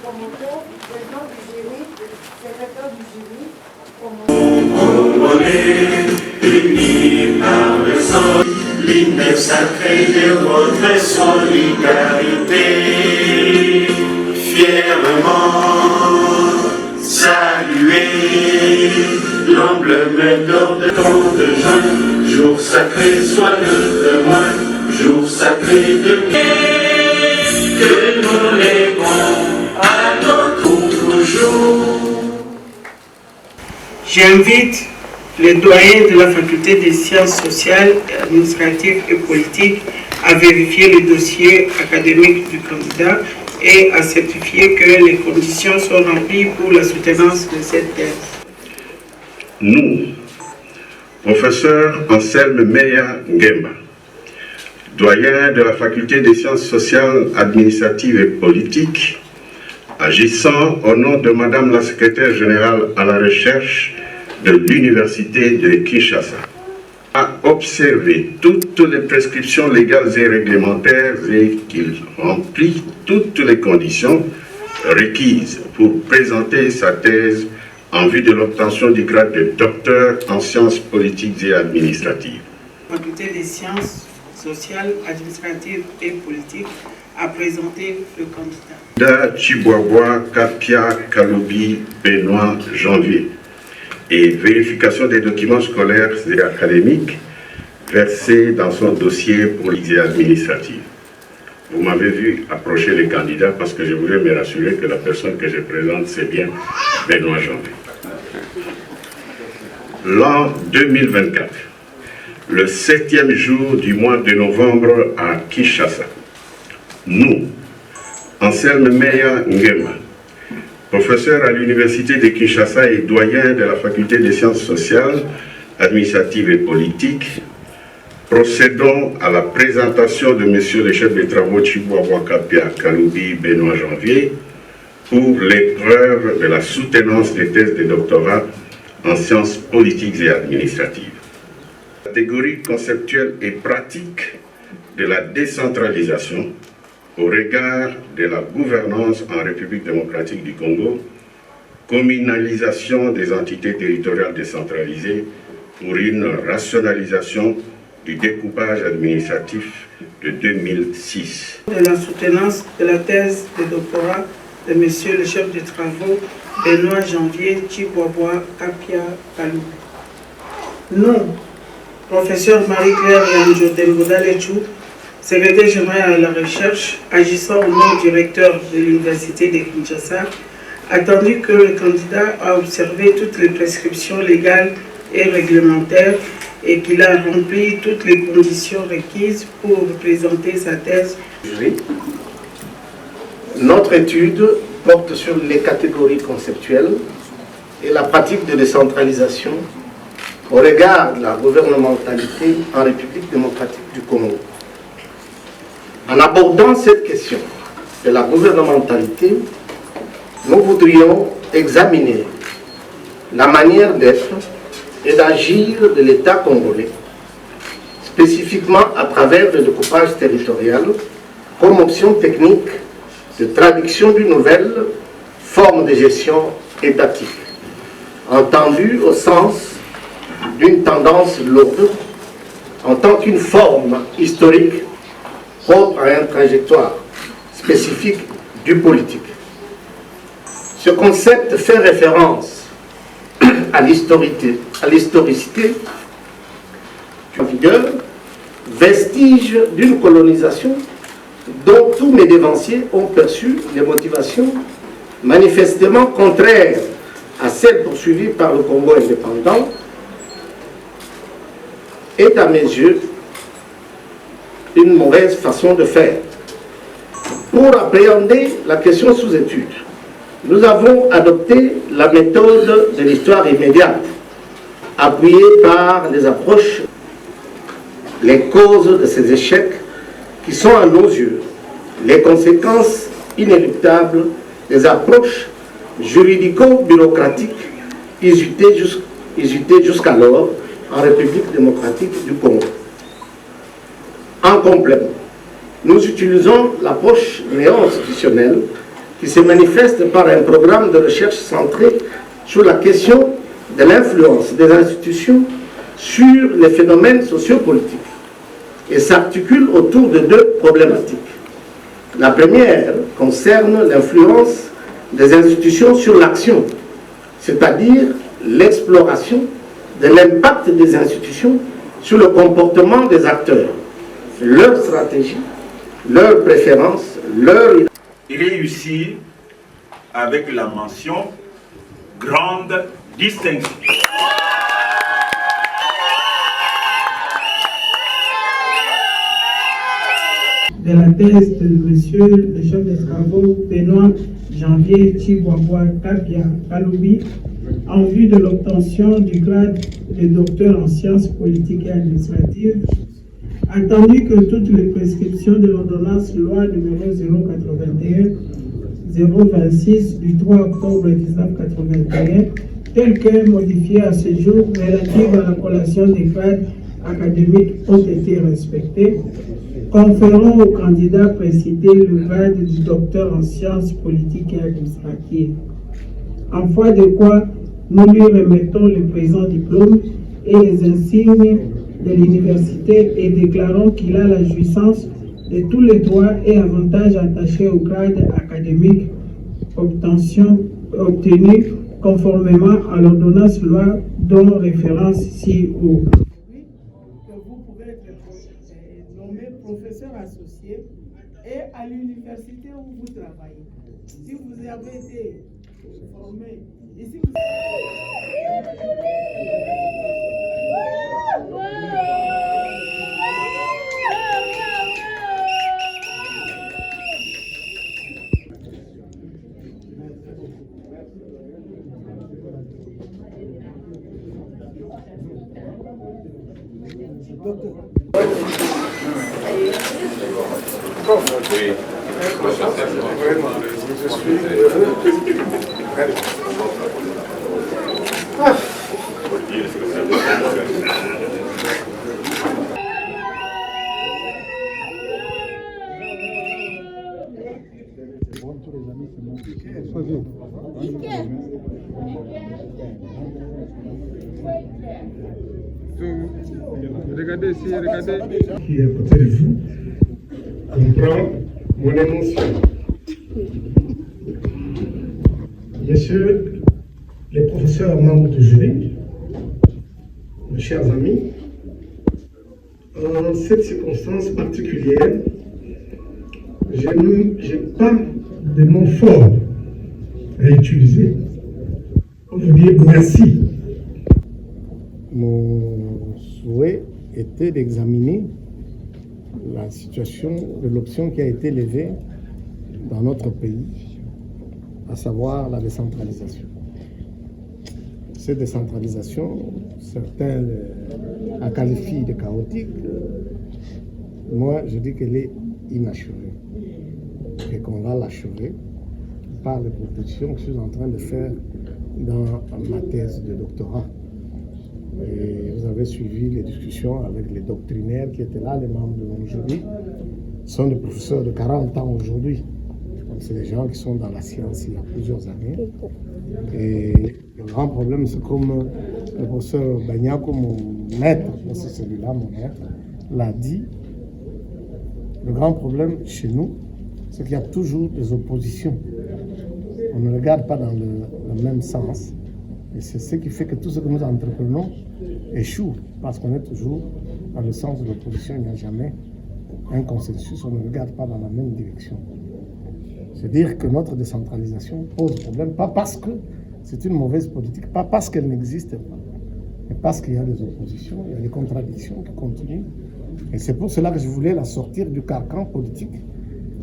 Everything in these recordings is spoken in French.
promoteur, président du jury, secrétaire du jury, unis par le sang, l'hymne sacré de votre solidarité, fièrement saluer l'emblème d'or de tant de juin, jour sacré soit le témoin, jour sacré de que nous lèvons à notre toujours. J'invite les doyens de la faculté des sciences sociales, administratives et politiques à vérifier le dossier académique du candidat et à certifier que les conditions sont remplies pour la soutenance de cette thèse. Nous, professeur Anselme Meya Nguemba, doyen de la faculté des sciences sociales, administratives et politiques, agissant au nom de Madame la secrétaire générale à la recherche de l'Université de Kinshasa, a observé toutes les prescriptions légales et réglementaires et qu'il remplit toutes les conditions requises pour présenter sa thèse en vue de l'obtention du grade de docteur en sciences politiques et administratives. La faculté des sciences sociales, administratives et politiques a présenté le candidat. Chiboaboa Kapia Kaloubi Benoît Janvier et vérification des documents scolaires et académiques versés dans son dossier politique et administrative. Vous m'avez vu approcher les candidats parce que je voulais me rassurer que la personne que je présente, c'est bien Benoît Janvier. L'an 2024, le 7e jour du mois de novembre à Kinshasa, nous, Anselme Meya Nguemba, professeur à l'Université de Kinshasa et doyen de la faculté des sciences sociales, administratives et politiques, procédons à la présentation de Monsieur le chef de travaux Chiboaboa Kapia Kaloubi Benoît Janvier pour l'épreuve de la soutenance des thèses de doctorat en sciences politiques et administratives. Catégorie conceptuelle et pratique de la décentralisation au regard de la gouvernance en République démocratique du Congo, communalisation des entités territoriales décentralisées pour une rationalisation du découpage administratif de 2006. De la soutenance de la thèse de doctorat de Monsieur le chef de travaux Benoît Janvier Chiboaboa Kapia Kaloubi. Nous, professeur Marie-Claire Yanjo Demboudalechou, secrétaire général à la recherche, agissant au nom du recteur de l'Université de Kinshasa, attendu que le candidat a observé toutes les prescriptions légales et réglementaires et qu'il a rempli toutes les conditions requises pour présenter sa thèse. Notre étude porte sur les catégories conceptuelles et la pratique de décentralisation au regard de la gouvernementalité en République démocratique du Congo. En abordant cette question de la gouvernementalité, nous voudrions examiner la manière d'être et d'agir de l'État congolais, spécifiquement à travers le découpage territorial, comme option technique de traduction d'une nouvelle forme de gestion étatique, entendue au sens d'une tendance lourde en tant qu'une forme historique propre à une trajectoire spécifique du politique. Ce concept fait référence à l'historicité en vigueur, vestige d'une colonisation dont tous mes dévanciers ont perçu des motivations manifestement contraires à celles poursuivies par le Congo indépendant, est à mes yeux une mauvaise façon de faire. Pour appréhender la question sous étude, nous avons adopté la méthode de l'histoire immédiate, appuyée par des approches, les causes de ces échecs qui sont à nos yeux les conséquences inéluctables des approches juridico-bureaucratiques usitées jusqu'alors en République démocratique du Congo. En complément, nous utilisons l'approche néo-institutionnelle qui se manifeste par un programme de recherche centré sur la question de l'influence des institutions sur les phénomènes sociopolitiques et s'articule autour de deux problématiques. La première concerne l'influence des institutions sur l'action, c'est-à-dire l'exploration de l'impact des institutions sur le comportement des acteurs, leur stratégie, leurs préférences, leur... Il réussit avec la mention grande distinction. De la thèse de monsieur le chef des travaux Benoît Janvier Chiboaboa Kapia Kaloubi en vue de l'obtention du grade de docteur en sciences politiques et administratives, attendu que toutes les prescriptions de l'ordonnance loi numéro 081-026 du 3 octobre 1981, telle que modifiée à ce jour relative à la collation des grades académiques ont été respectées, conférant au candidat précité le grade du docteur en sciences politiques et administratives. En foi de quoi, nous lui remettons le présent diplôme et les insignes de l'université et déclarons qu'il a la jouissance de tous les droits et avantages attachés au grade académique obtenu conformément à l'ordonnance loi dont référence ci-haut. Vous pouvez être nommé professeur associé et à l'université où vous travaillez. Si vous avez été formé ici, Regardez ici, regardez. Qui est à côté de vous comprend mon émotion. Messieurs les professeurs membres du jury, mes chers amis, en cette circonstance particulière, je n'ai pas de mots forts à utiliser pour vous dire merci. Mon souhait était d'examiner la situation de l'option qui a été levée dans notre pays, à savoir la décentralisation. Cette décentralisation, certains la qualifient de chaotique. Moi, je dis qu'elle est inachevée et qu'on va l'achever par les propositions que je suis en train de faire dans ma thèse de doctorat. Et vous avez suivi les discussions avec les doctrinaires qui étaient là, les membres de mon jury. Ce sont des professeurs de 40 ans aujourd'hui. C'est des gens qui sont dans la science il y a plusieurs années. Et le grand problème, c'est comme le professeur Banyako, mon maître, c'est celui-là, mon maître, l'a dit. Le grand problème chez nous, c'est qu'il y a toujours des oppositions. On ne regarde pas dans le même sens. Et c'est ce qui fait que tout ce que nous entreprenons échoue, parce qu'on est toujours dans le sens de l'opposition. Il n'y a jamais un consensus, on ne regarde pas dans la même direction. C'est-à-dire que notre décentralisation pose problème, pas parce que c'est une mauvaise politique, pas parce qu'elle n'existe pas, mais parce qu'il y a des oppositions, il y a des contradictions qui continuent. Et c'est pour cela que je voulais la sortir du carcan politique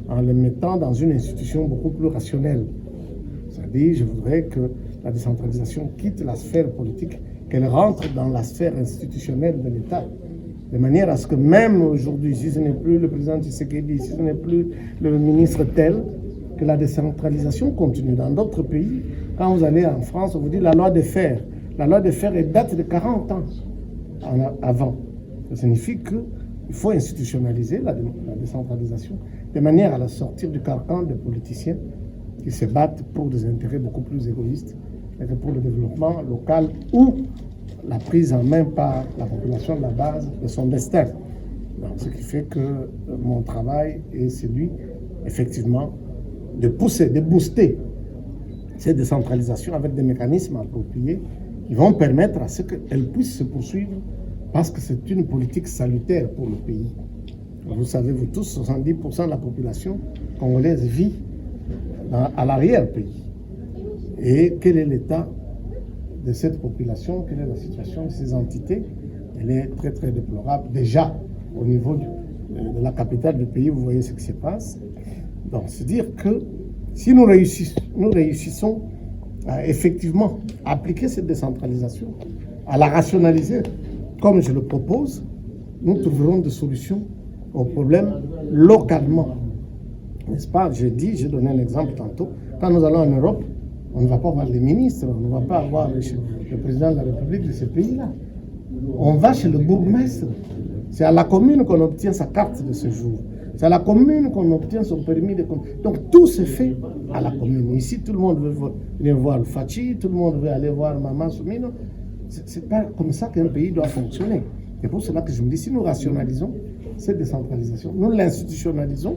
en le mettant dans une institution beaucoup plus rationnelle. C'est-à-dire, je voudrais que la décentralisation quitte la sphère politique, qu'elle rentre dans la sphère institutionnelle de l'État, de manière à ce que même aujourd'hui, si ce n'est plus le président Tshisekedi, si ce n'est plus le ministre tel, que la décentralisation continue. Dans d'autres pays, quand vous allez en France, on vous dit la loi des fers. La loi des fers, elle date de 40 ans avant. Ça signifie qu'il faut institutionnaliser la décentralisation de manière à la sortir du carcan des politiciens qui se battent pour des intérêts beaucoup plus égoïstes que pour le développement local ou la prise en main par la population de la base de son destin. Donc, ce qui fait que mon travail est celui, effectivement, de pousser, de booster cette décentralisation avec des mécanismes appropriés qui vont permettre à ce qu'elle puisse se poursuivre parce que c'est une politique salutaire pour le pays. Vous savez, vous tous, 70% de la population congolaise vit à l'arrière-pays. Et quel est l'état de cette population? Quelle est la situation de ces entités? Elle est très très déplorable. Déjà, au niveau de la capitale du pays, vous voyez ce qui se passe. Donc, c'est dire que si nous réussissons à effectivement appliquer cette décentralisation, à la rationaliser, comme je le propose, nous trouverons des solutions aux problèmes localement. N'est-ce pas? J'ai donné un exemple tantôt. Quand nous allons en Europe, on ne va pas voir les ministres, on ne va pas voir le président de la République de ce pays-là. On va chez le bourgmestre. C'est à la commune qu'on obtient sa carte de séjour. C'est à la commune qu'on obtient son permis de conduire. Donc tout se fait à la commune. Ici, tout le monde veut venir voir le Fachi, tout le monde veut aller voir Maman Soumino. C'est pas comme ça qu'un pays doit fonctionner. C'est pour cela que je me dis, si nous rationalisons cette décentralisation, nous l'institutionnalisons,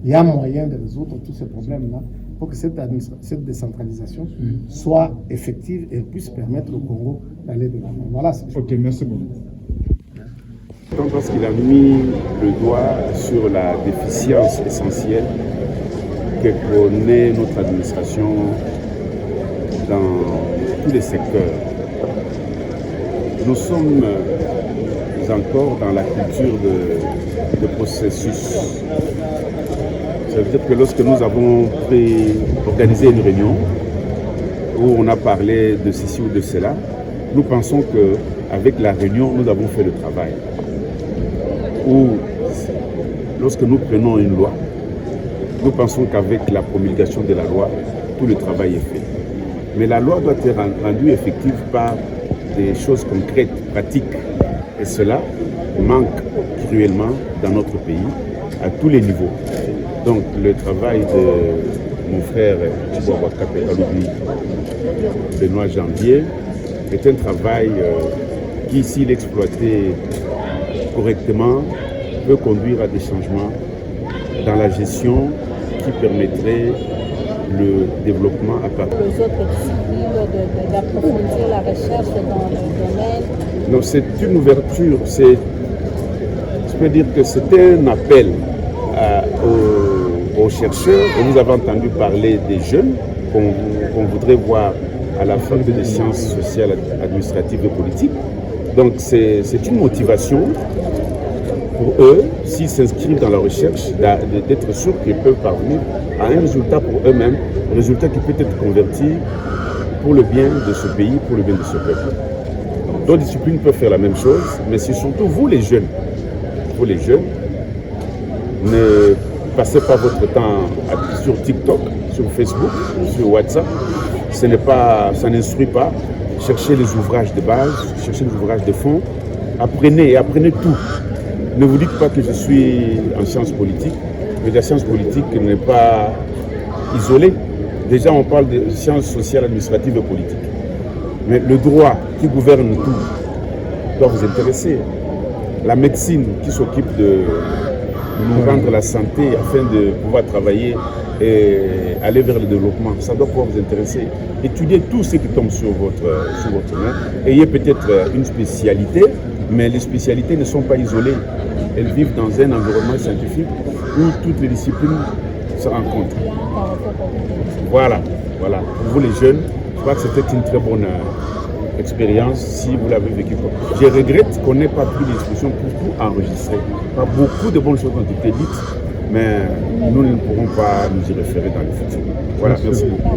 il y a moyen de résoudre tous ces problèmes-là pour que cette décentralisation soit effective et puisse permettre au Congo d'aller de l'avant. Voilà. Ok, merci beaucoup. Je pense qu'il a mis le doigt sur la déficience essentielle que connaît notre administration dans tous les secteurs. Nous sommes encore dans la culture de processus. Ça veut dire que lorsque nous avons organisé une réunion où on a parlé de ceci ou de cela, nous pensons qu'avec la réunion, nous avons fait le travail. Ou lorsque nous prenons une loi, nous pensons qu'avec la promulgation de la loi, tout le travail est fait. Mais la loi doit être rendue effective par des choses concrètes, pratiques. Et cela manque cruellement dans notre pays, à tous les niveaux. Donc le travail de mon frère Chiboua Kaloubi, Benoît Janvier, est un travail qui, s'il est exploité correctement, peut conduire à des changements dans la gestion qui permettrait le développement à partir aux autres disciplines d'approfondir la recherche dans le domaine. Non, c'est une ouverture, je peux dire que c'est un appel aux chercheurs. Et vous avez entendu parler des jeunes qu'on voudrait voir à la faculté des sciences sociales, administratives et politiques. Donc c'est une motivation pour eux, s'ils s'inscrivent dans la recherche, d'être sûrs qu'ils peuvent parvenir à un résultat pour eux-mêmes, un résultat qui peut être converti pour le bien de ce pays, pour le bien de ce peuple. D'autres disciplines peuvent faire la même chose, mais c'est surtout vous les jeunes. Vous les jeunes, ne passez pas votre temps sur TikTok, sur Facebook, sur WhatsApp. Ça n'instruit pas. Cherchez les ouvrages de base, cherchez les ouvrages de fond. Apprenez et apprenez tout. Ne vous dites pas que je suis en sciences politiques, mais la science politique n'est pas isolée. Déjà, on parle de sciences sociales, administratives et politiques. Mais le droit qui gouverne tout doit vous intéresser. La médecine qui s'occupe de nous rendre la santé afin de pouvoir travailler et aller vers le développement, ça doit pouvoir vous intéresser. Étudiez tout ce qui tombe sur votre main. Ayez peut-être une spécialité, mais les spécialités ne sont pas isolées. Elles vivent dans un environnement scientifique où toutes les disciplines se rencontrent. Voilà. Pour vous les jeunes, je crois que c'était une très bonne expérience si vous l'avez vécu. Je regrette qu'on n'ait pas pris l'expression pour tout enregistrer. Beaucoup de bonnes choses ont été dites, mais nous ne pourrons pas nous y référer dans le futur. Voilà, merci beaucoup.